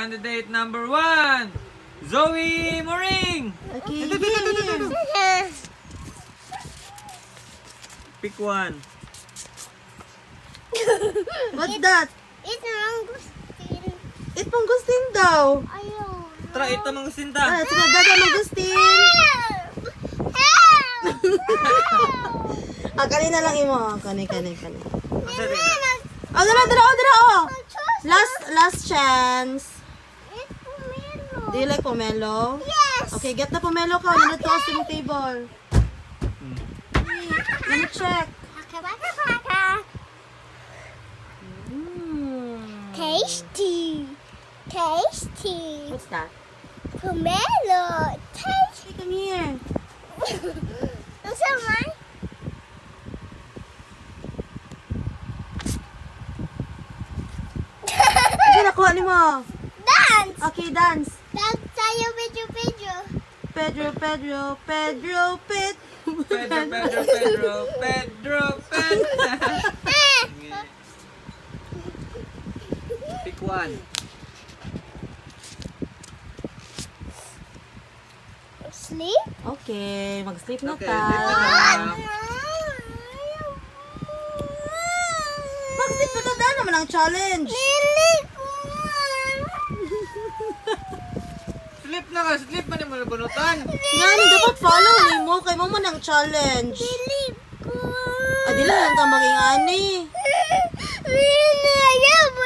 Candidate number 1, Zoe Moring. Okay, Pick one. What's that? It's mangustin. It's mangustin daw. Ayaw. Tara, ito mga sinta. Sige, dada mangustin. Kanina lang imo. Kani. Oh, dala. Last chance. It's pomelo. Do you like pomelo? Yes. Okay, get the pomelo ka. Nandito sa yung table. Let me check. Paka. Tasty. What's that? Pomelo. Tasty. Hey, come here. What's that, man? Okay, nakuha ni mo. Dance. Okay, dance. Dance tayo, Pedro. Pedro. Pick one. Sleep? Okay, mag-sleep na Okay, ta. sleep na ta. Mag-sleep na ta. Dahil naman ang challenge. Sleep na ka. Sleep pa naman nabunutan. Yan, dapat follow ni mo. Kay mo man ang challenge. Sleep ko. Dili lang ka maging ani. Ayaw mo